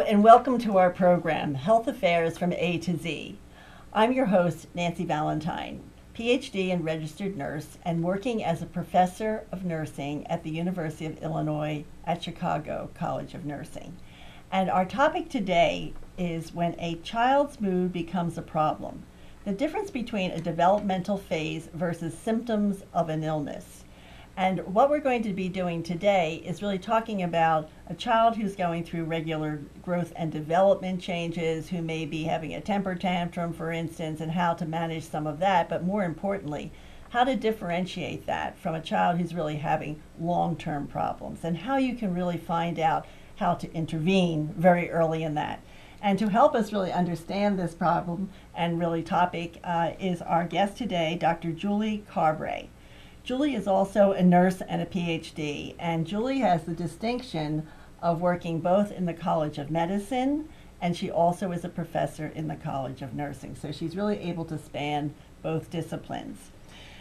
and welcome to our program, Health Affairs from A to Z. I'm your host, Nancy Valentine, PhD and registered nurse, and working as a professor of nursing at the University of Illinois at Chicago College of Nursing. And our topic today is when a child's mood becomes a problem, the difference between a developmental phase versus symptoms of an illness. And what we're going to be doing today is really talking about a child who's going through regular growth and development changes, who may be having a temper tantrum, for instance, and how to manage some of that, but more importantly, how to differentiate that from a child who's really having long-term problems, and how you can really find out how to intervene very early in that. And to help us really understand this problem and really topic is our guest today, Dr. Julie Carbray. Julie is also a nurse and a PhD, and Julie has the distinction of working both in the College of Medicine, and she also is a professor in the College of Nursing. So she's really able to span both disciplines.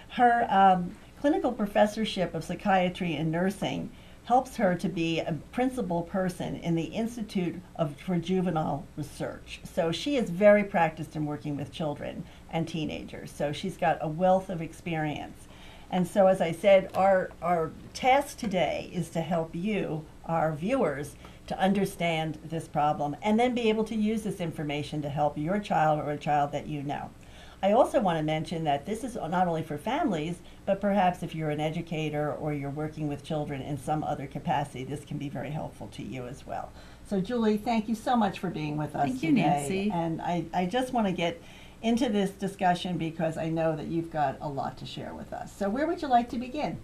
Her clinical professorship of psychiatry and nursing helps her to be a principal person in the Institute for Juvenile Research. So she is very practiced in working with children and teenagers. So she's got a wealth of experience. And so, as I said, our task today is to help you, our viewers, to understand this problem and then be able to use this information to help your child or a child that you know. I also want to mention that this is not only for families, but perhaps if you're an educator or you're working with children in some other capacity, this can be very helpful to you as well. So, Julie, thank you so much for being with us today. Thank you, Nancy. And I just want to get into this discussion because I know that you've got a lot to share with us. So where would you like to begin?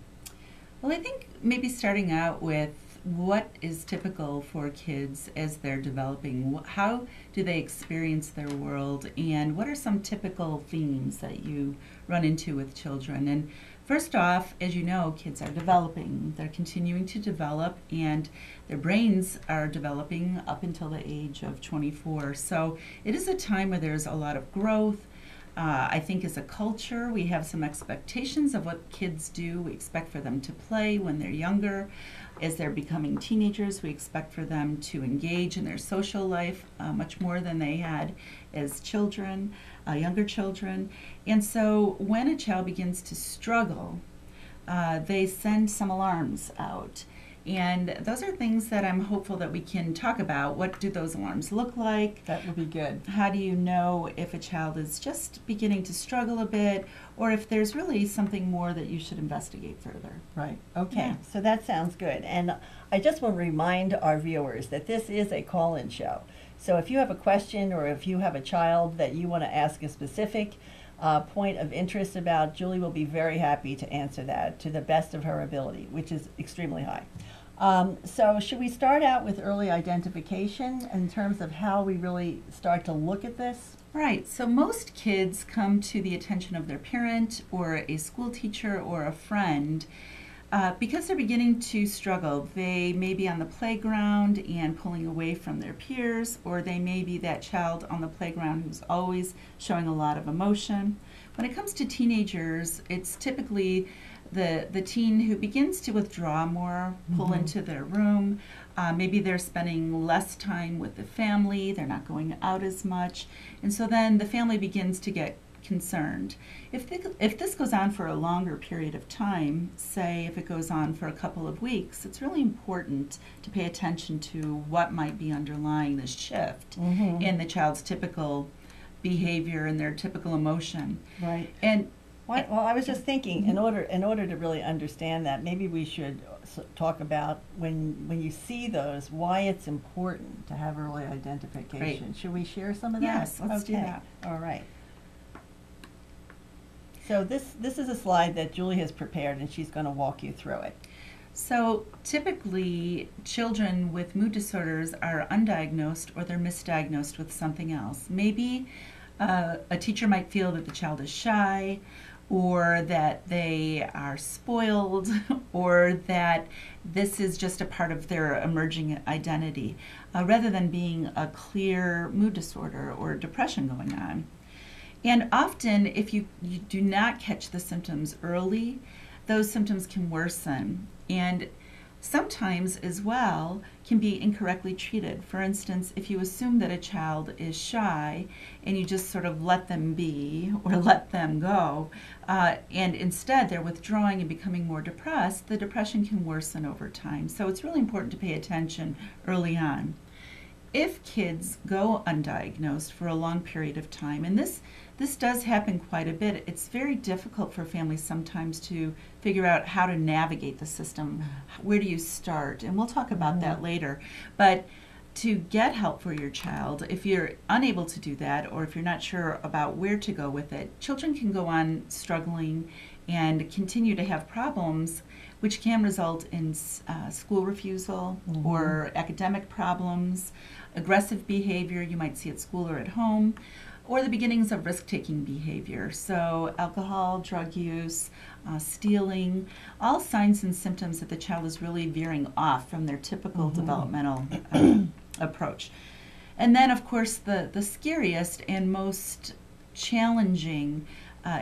Well, I think maybe starting out with what is typical for kids as they're developing. How do they experience their world, and what are some typical themes that you run into with children? And first off, as you know, kids are developing. They're continuing to develop, and their brains are developing up until the age of 24. So it is a time where there's a lot of growth. I think as a culture, we have some expectations of what kids do. We expect for them to play when they're younger. As they're becoming teenagers, we expect for them to engage in their social life much more than they had as children, younger children. And so when a child begins to struggle, they send some alarms out. And those are things that I'm hopeful that we can talk about. What do those alarms look like? That would be good. How do you know if a child is just beginning to struggle a bit, or if there's really something more that you should investigate further? Right. Okay. Yeah. So that sounds good. And I just want to remind our viewers that this is a call-in show. So if you have a question or if you have a child that you want to ask a specific point of interest about, Julie will be very happy to answer that to the best of her ability, which is extremely high. So should we start out with early identification in terms of how we really start to look at this? Right. So most kids come to the attention of their parent or a school teacher or a friend because they're beginning to struggle. They may be on the playground and pulling away from their peers, or they may be that child on the playground who's always showing a lot of emotion. When it comes to teenagers, it's typically the teen who begins to withdraw more, pull into their room. Maybe they're spending less time with the family, they're not going out as much, and so then the family begins to get concerned. If this goes on for a longer period of time, say if it goes on for a couple of weeks, it's really important to pay attention to what might be underlying this shift in the child's typical behavior and their typical emotion. Right. And well, I was just thinking, in order to really understand that, maybe we should talk about when you see those, why it's important to have early identification. Great. Should we share some of that? Yes, let's do that. All right. So this is a slide that Julie has prepared, and she's going to walk you through it. So typically, children with mood disorders are undiagnosed or they're misdiagnosed with something else. Maybe a teacher might feel that the child is shy, or that they are spoiled, or that this is just a part of their emerging identity, rather than being a clear mood disorder or depression going on. And often, if you do not catch the symptoms early, those symptoms can worsen. And sometimes as well can be incorrectly treated. For instance, if you assume that a child is shy and you just sort of let them be or let them go, and instead they're withdrawing and becoming more depressed, the depression can worsen over time. So it's really important to pay attention early on. If kids go undiagnosed for a long period of time, and this does happen quite a bit, it's very difficult for families sometimes to figure out how to navigate the system. Where do you start? And we'll talk about that later. But to get help for your child, if you're unable to do that, or if you're not sure about where to go with it, children can go on struggling and continue to have problems, which can result in school refusal or academic problems, aggressive behavior you might see at school or at home, or the beginnings of risk-taking behavior. So alcohol, drug use, stealing, all signs and symptoms that the child is really veering off from their typical developmental approach. And then, of course, the scariest and most challenging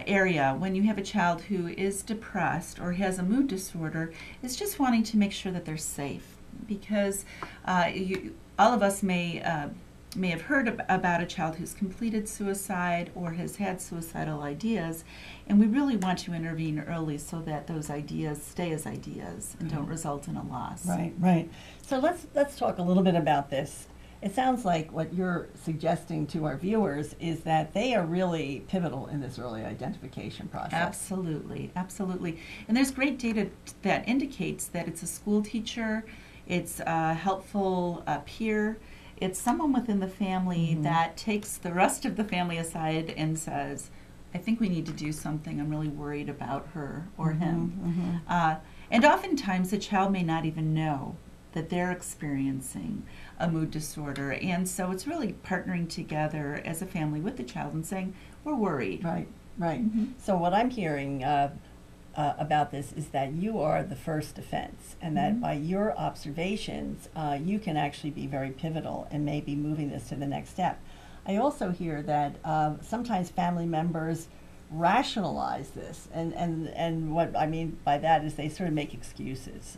area when you have a child who is depressed or has a mood disorder is just wanting to make sure that they're safe, because all of us may have heard about a child who's completed suicide or has had suicidal ideas, and we really want to intervene early so that those ideas stay as ideas and don't result in a loss. Right. So let's talk a little bit about this. It sounds like what you're suggesting to our viewers is that they are really pivotal in this early identification process. Absolutely. And there's great data that indicates that it's a school teacher, it's a helpful peer, it's someone within the family that takes the rest of the family aside and says, I think we need to do something. I'm really worried about her or him. And oftentimes the child may not even know that they're experiencing a mood disorder. And so it's really partnering together as a family with the child and saying, we're worried. Right. So what I'm hearing about this is that you are the first defense, and that by your observations, you can actually be very pivotal in maybe moving this to the next step. I also hear that sometimes family members rationalize this, and what I mean by that is they sort of make excuses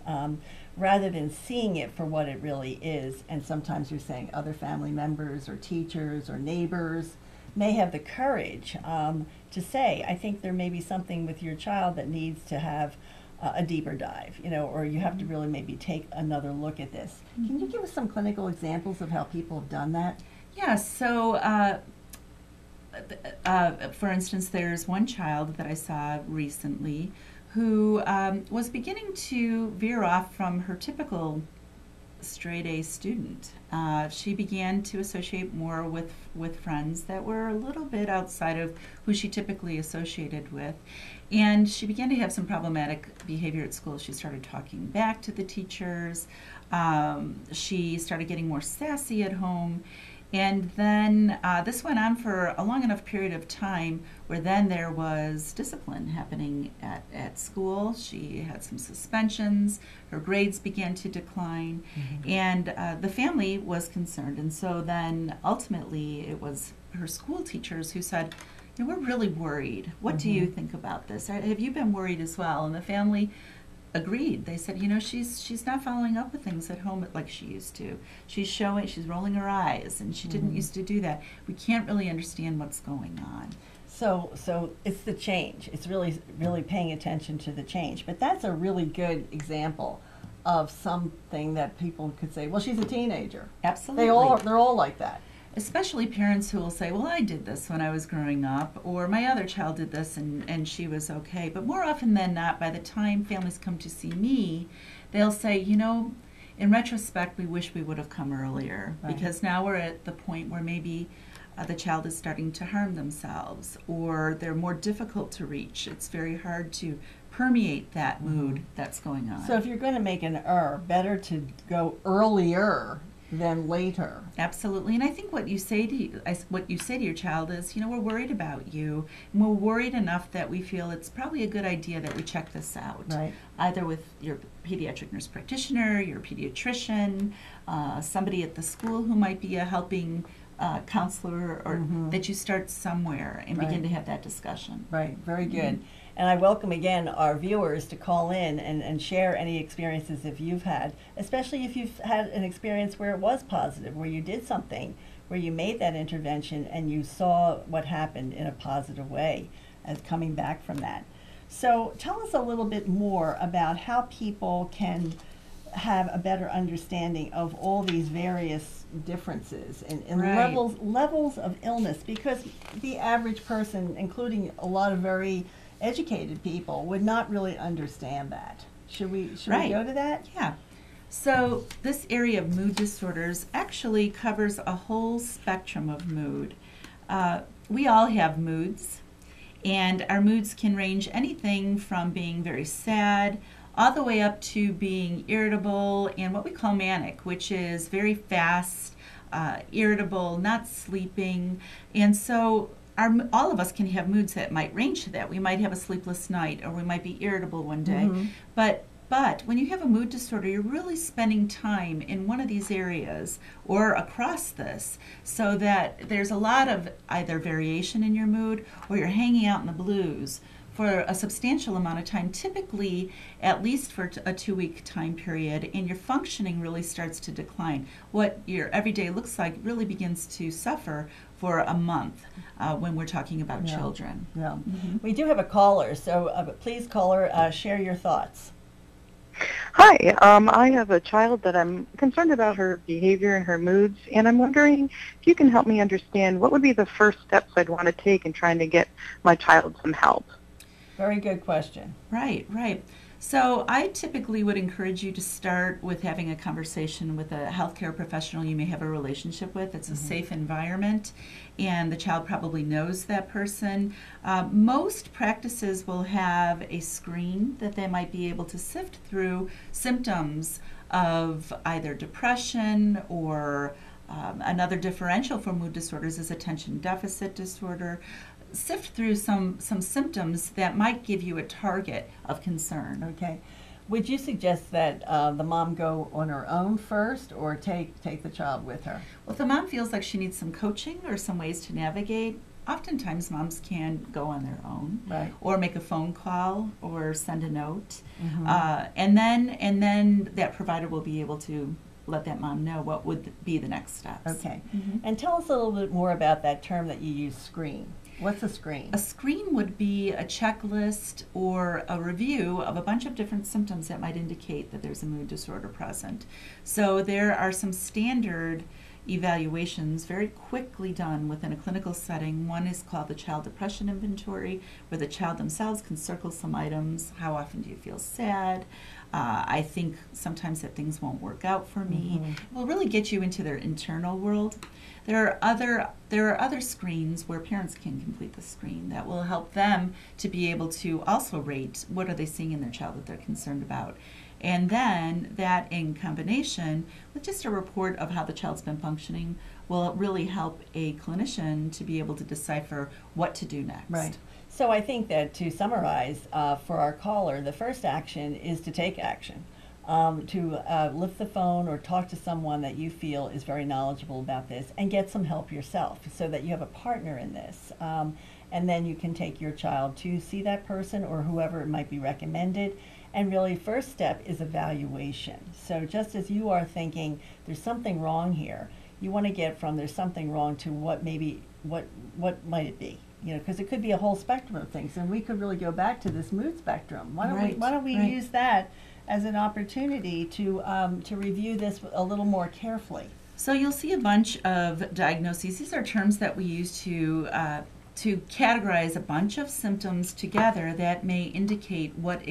rather than seeing it for what it really is. And sometimes you're saying other family members or teachers or neighbors may have the courage to say, I think there may be something with your child that needs to have a deeper dive, or you have to really maybe take another look at this. Can you give us some clinical examples of how people have done that? Yeah, so for instance, there's one child that I saw recently who was beginning to veer off from her typical straight A student. She began to associate more with friends that were a little bit outside of who she typically associated with. And she began to have some problematic behavior at school. She started talking back to the teachers. She started getting more sassy at home. And then this went on for a long enough period of time where then there was discipline happening at school. She had some suspensions. Her grades began to decline. And the family was concerned. And so then ultimately it was her school teachers who said, we're really worried. What do you think about this? Have you been worried as well? And the family agreed. They said, she's not following up with things at home like she used to. She's rolling her eyes, and she didn't used to do that. We can't really understand what's going on. So it's the change. It's really paying attention to the change. But that's a really good example of something that people could say, well, she's a teenager. Absolutely. They're all like that. Especially parents who will say, well, I did this when I was growing up, or my other child did this and she was okay. But more often than not, by the time families come to see me, they'll say, in retrospect, we wish we would have come earlier, because now we're at the point where maybe the child is starting to harm themselves, or they're more difficult to reach. It's very hard to permeate that mood that's going on. So if you're going to make an error, better to go earlier than later. Absolutely. And I think what you say to your child is, we're worried about you, and we're worried enough that we feel it's probably a good idea that we check this out. Right. Either with your pediatric nurse practitioner, your pediatrician, somebody at the school who might be a helping counselor, or that you start somewhere and begin to have that discussion. Right. Very good. And I welcome again our viewers to call in and share any experiences if you've had, especially if you've had an experience where it was positive, where you did something, where you made that intervention and you saw what happened in a positive way as coming back from that. So tell us a little bit more about how people can have a better understanding of all these various differences and Right. levels of illness, because the average person, including a lot of very educated people, would not really understand that. Should we Right. go to that? Yeah. So this area of mood disorders actually covers a whole spectrum of mood. We all have moods, and our moods can range anything from being very sad all the way up to being irritable and what we call manic, which is very fast, irritable, not sleeping. And so all of us can have moods that might range to that. We might have a sleepless night, or we might be irritable one day. Mhm. But when you have a mood disorder, you're really spending time in one of these areas or across this, so that there's a lot of either variation in your mood, or you're hanging out in the blues for a substantial amount of time, typically at least for a 2-week time period, and your functioning really starts to decline. What your everyday looks like really begins to suffer for a month when we're talking about Yeah. children. No. Mhm. We do have a caller, so please, caller, share your thoughts. Hi, I have a child that I'm concerned about her behavior and her moods, and I'm wondering if you can help me understand what would be the first steps I'd want to take in trying to get my child some help. Very good question. Right, right. So I typically would encourage you to start with having a conversation with a healthcare professional you may have a relationship with. It's a safe environment, and the child probably knows that person. Most practices will have a screen that they might be able to sift through symptoms of either depression or another differential for mood disorders is attention deficit disorder. Sift through some symptoms that might give you a target of concern. Okay. Would you suggest that the mom go on her own first, or take the child with her? Well, if the mom feels like she needs some coaching or some ways to navigate, oftentimes moms can go on their own, Right. or make a phone call or send a note, Mhm. and then that provider will be able to let that mom know what would be the next steps. Okay. Mhm. And tell us a little bit more about that term that you use, screen. What's a screen? A screen would be a checklist or a review of a bunch of different symptoms that might indicate that there's a mood disorder present. So there are some standard evaluations very quickly done within a clinical setting. One is called the Child Depression Inventory, where the child themselves can circle some items. How often do you feel sad? I think sometimes that things won't work out for me. Mhm. It will really get you into their internal world. There are other screens where parents can complete the screen that will help them to be able to also rate what are they seeing in their child that they're concerned about. And then that in combination with just a report of how the child's been functioning will really help a clinician to be able to decipher what to do next. Right. So I think that, to summarize for our caller, the first action is to take action. To lift the phone or talk to someone that you feel is very knowledgeable about this, and get some help yourself, so that you have a partner in this. And then you can take your child to see that person or whoever it might be recommended. And really, first step is evaluation. So just as you are thinking there's something wrong here, you want to get from there's something wrong to what might it be? You know, because it could be a whole spectrum of things, and we could really go back to this mood spectrum. Why don't we Right. use that as an opportunity to review this a little more carefully? So you'll see a bunch of diagnoses. These are terms that we use to categorize a bunch of symptoms together that may indicate what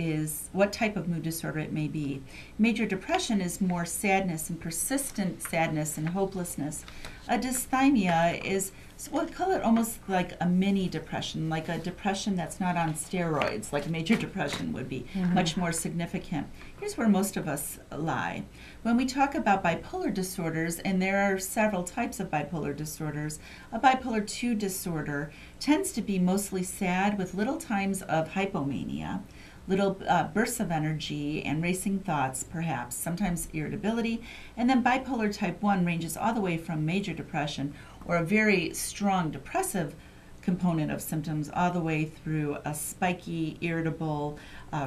type of mood disorder it may be. Major depression is more sadness and persistent sadness and hopelessness. A dysthymia is, so we'll call it almost like a mini depression, like a depression that's not on steroids, like major depression would be, much more significant. Here's where most of us lie. When we talk about bipolar disorders, and there are several types of bipolar disorders, a bipolar 2 disorder tends to be mostly sad with little times of hypomania, little bursts of energy and racing thoughts, perhaps, sometimes irritability. And then bipolar type 1 ranges all the way from major depression or a very strong depressive component of symptoms all the way through a spiky, irritable,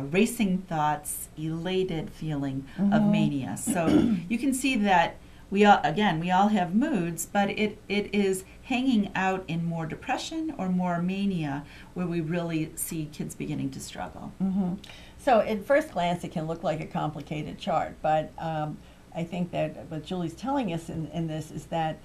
racing thoughts, elated feeling of mania. So you can see that we all have moods, but it is hanging out in more depression or more mania where we really see kids beginning to struggle. So at first glance it can look like a complicated chart, but I think that what Julie's telling us in this is that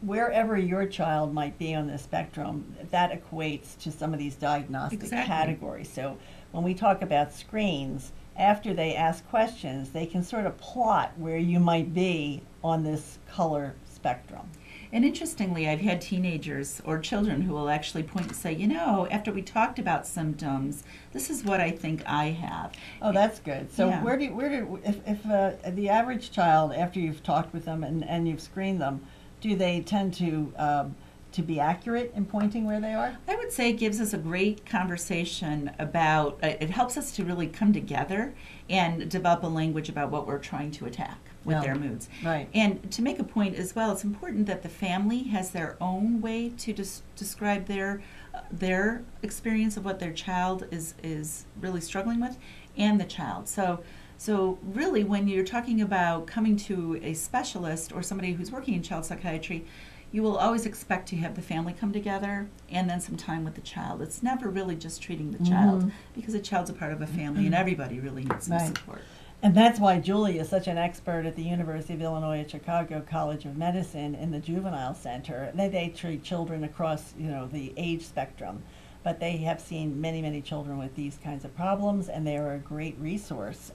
wherever your child might be on the spectrum, that equates to some of these diagnostic categories. So when we talk about screens, after they ask questions, they can sort of plot where you might be on this color spectrum. And interestingly, I've had teenagers or children who will actually point and say, you know, after we talked about symptoms, this is what I think I have. Oh, that's good. So Yeah. if the average child, after you've talked with them and you've screened them, do they tend to be accurate in pointing where they are? I would say it gives us a great conversation about, it helps us to really come together and develop a language about what we're trying to attack with their moods. Right. And to make a point as well, it's important that the family has their own way to describe their experience of what their child is really struggling with, and the child. So really, when you're talking about coming to a specialist or somebody who's working in child psychiatry, you will always expect to have the family come together and then some time with the child. It's never really just treating the child, because a child's a part of a family and everybody really needs some support. And that's why Julie is such an expert at the University of Illinois at Chicago College of Medicine in the Juvenile Center. They treat children across, the age spectrum, but they have seen many, many children with these kinds of problems, and they are a great resource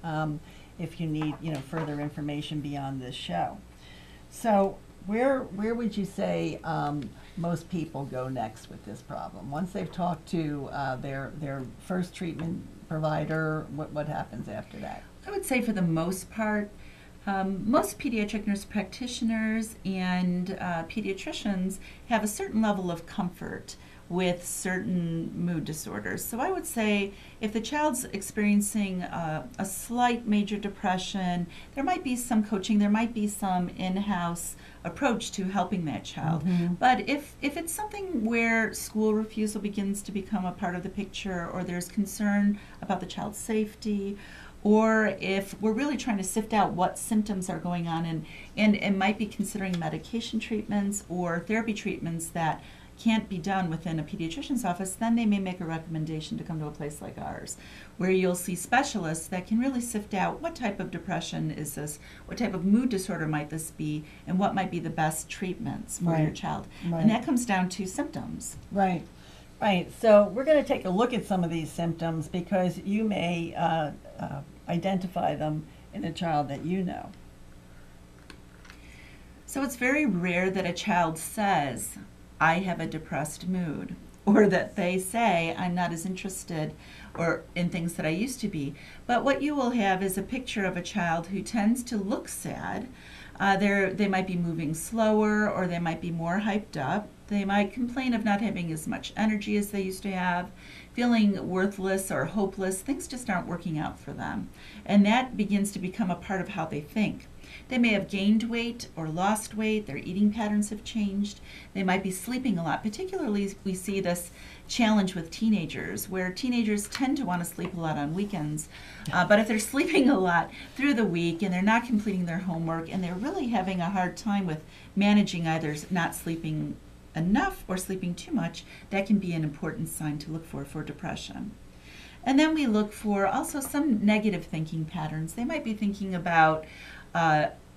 if you need, further information beyond this show. So where would you say most people go next with this problem? Once they've talked to their first treatment provider, what happens after that? I would say for the most part, most pediatric nurse practitioners and pediatricians have a certain level of comfort with certain mood disorders. So I would say if the child's experiencing a slight major depression, there might be some coaching, there might be some in-house approach to helping that child. But if it's something where school refusal begins to become a part of the picture, or there's concern about the child's safety, or if we're really trying to sift out what symptoms are going on and might be considering medication treatments or therapy treatments that can't be done within a pediatrician's office, then they may make a recommendation to come to a place like ours, where you'll see specialists that can really sift out what type of depression is this, what type of mood disorder might this be, and what might be the best treatments for your child. And that comes down to symptoms. Right. So we're going to take a look at some of these symptoms because you may identify them in a child that you know. So it's very rare that a child says, I have a depressed mood, or that they say, I'm not as interested or in things that I used to be. But what you will have is a picture of a child who tends to look sad. They might be moving slower, or they might be more hyped up. They might complain of not having as much energy as they used to have, feeling worthless or hopeless. Things just aren't working out for them. And that begins to become a part of how they think. They may have gained weight or lost weight. Their eating patterns have changed. They might be sleeping a lot. Particularly, we see this challenge with teenagers, where teenagers tend to want to sleep a lot on weekends. But if they're sleeping a lot through the week and they're not completing their homework and they're really having a hard time with managing either not sleeping enough or sleeping too much, that can be an important sign to look for depression. And then we look for also some negative thinking patterns. They might be thinking about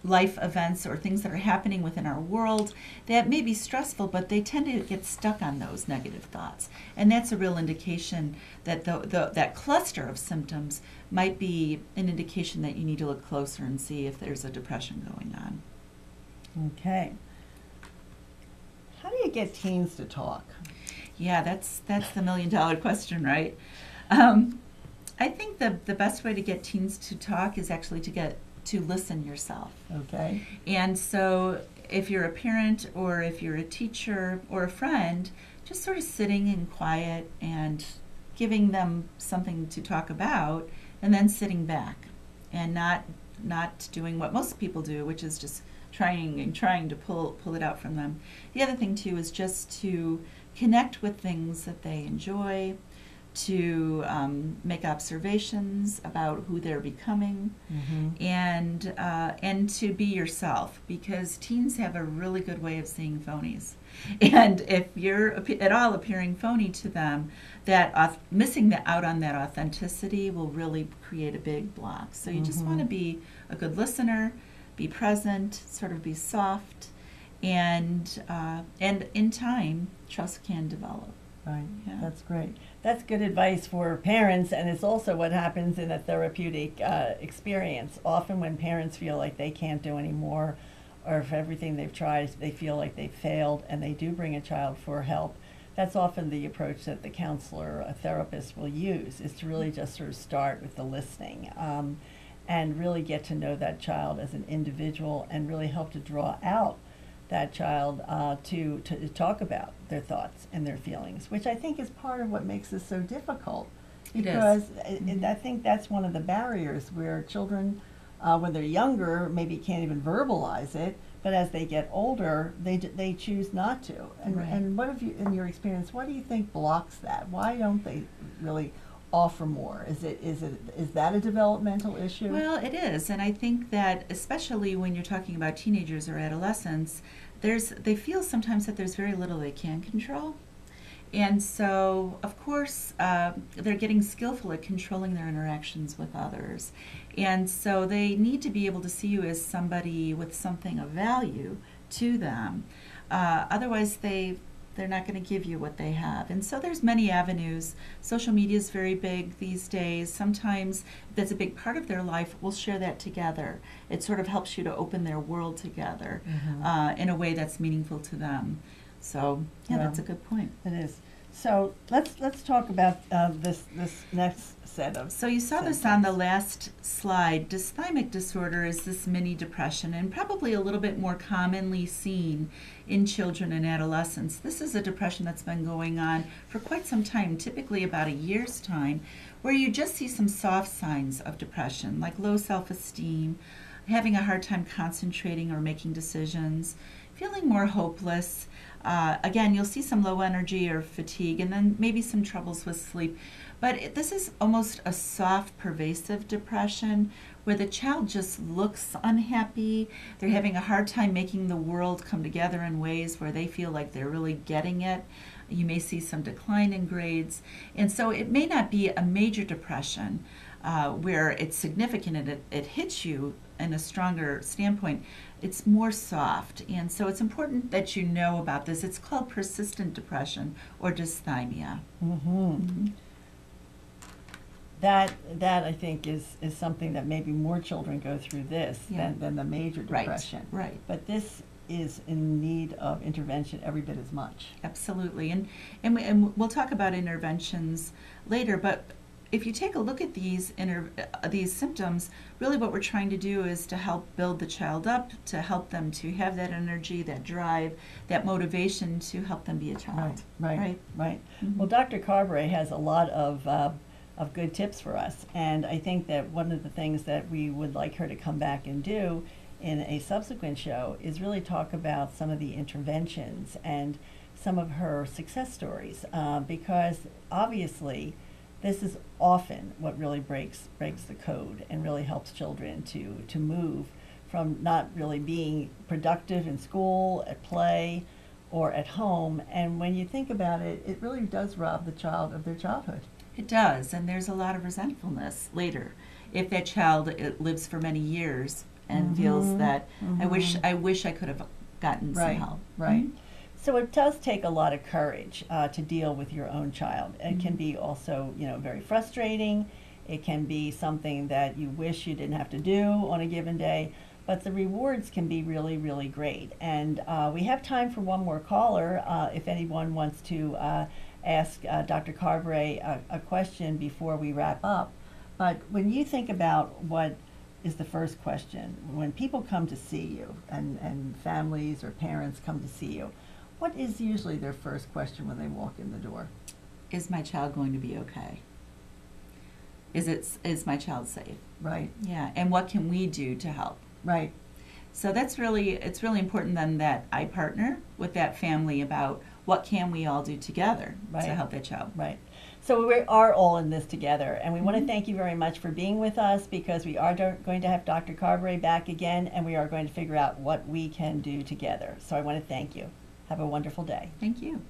life events or things that are happening within our world that may be stressful, but they tend to get stuck on those negative thoughts. And that's a real indication that that cluster of symptoms might be an indication that you need to look closer and see if there's a depression going on. Okay. How do you get teens to talk? Yeah, that's the million-dollar question, right? I think the best way to get teens to talk is actually to listen yourself. Okay. And so if you're a parent or if you're a teacher or a friend, just sort of sitting in quiet and giving them something to talk about, and then sitting back and not doing what most people do, which is just trying to pull it out from them. The other thing too is just to connect with things that they enjoy, to make observations about who they're becoming, and to be yourself, because teens have a really good way of seeing phonies. And if you're at all appearing phony to them, that missing out on that authenticity will really create a big block. So you just want to be a good listener, be present, sort of be soft, and in time, trust can develop. Right. Yeah. That's great. That's good advice for parents, and it's also what happens in a therapeutic experience. Often when parents feel like they can't do any more, or if everything they've tried, they feel like they've failed, and they do bring a child for help, that's often the approach that the counselor, a therapist will use, is to really just sort of start with the listening, and really get to know that child as an individual, and really help to draw out that child to talk about their thoughts and their feelings, which I think is part of what makes this so difficult. Because I think that's one of the barriers where children, when they're younger, maybe can't even verbalize it, but as they get older, they choose not to. And, and what have you, in your experience, what do you think blocks that? Why don't they really offer more? Is that a developmental issue? Well, it is, and I think that especially when you're talking about teenagers or adolescents, they feel sometimes that there's very little they can control. And so, of course, they're getting skillful at controlling their interactions with others. And so they need to be able to see you as somebody with something of value to them. Otherwise, they're not going to give you what they have. And so there's many avenues. Social media is very big these days. Sometimes if that's a big part of their life, we'll share that together. It sort of helps you to open their world together in a way that's meaningful to them. So yeah, that's a good point. It is. So let's talk about this next set of. So you saw this on the last slide. Dysthymic disorder is this mini depression, and probably a little bit more commonly seen in children and adolescents. This is a depression that's been going on for quite some time, typically about a year's time, where you just see some soft signs of depression, like low self-esteem, having a hard time concentrating or making decisions, feeling more hopeless. Again, you'll see some low energy or fatigue, and then maybe some troubles with sleep. But this is almost a soft, pervasive depression where the child just looks unhappy. They're having a hard time making the world come together in ways where they feel like they're really getting it. You may see some decline in grades. And so it may not be a major depression where it's significant and it hits you in a stronger standpoint. It's more soft, and so it's important that you know about this. It's called persistent depression or dysthymia. That I think is something that maybe more children go through this than the major depression. Right. But this is in need of intervention every bit as much. Absolutely, and we'll talk about interventions later. But if you take a look at these symptoms, really what we're trying to do is to help build the child up, to help them to have that energy, that drive, that motivation to help them be a child. Right. Well, Dr. Carbray has a lot of good tips for us, and I think that one of the things that we would like her to come back and do in a subsequent show is really talk about some of the interventions and some of her success stories, because obviously this is often what really breaks the code and really helps children to move from not really being productive in school, at play, or at home. And when you think about it, it really does rob the child of their childhood. It does, and there's a lot of resentfulness later if that child lives for many years and feels that I wish I could have gotten some help. Right. So it does take a lot of courage to deal with your own child. It can be also, very frustrating. It can be something that you wish you didn't have to do on a given day, but the rewards can be really, really great. And we have time for one more caller if anyone wants to ask Dr. Carbray a question before we wrap up. But when you think about what is the first question, when people come to see you and families or parents come to see you, what is usually their first question when they walk in the door? Is my child going to be okay? Is my child safe? Right. Yeah, and what can we do to help? Right. So it's really important then that I partner with that family about what can we all do together Right. to help that child. Right. So we are all in this together, and we want to Mhm. thank you very much for being with us, because we are going to have Dr. Carbray back again, and we are going to figure out what we can do together. So I want to thank you. Have a wonderful day. Thank you.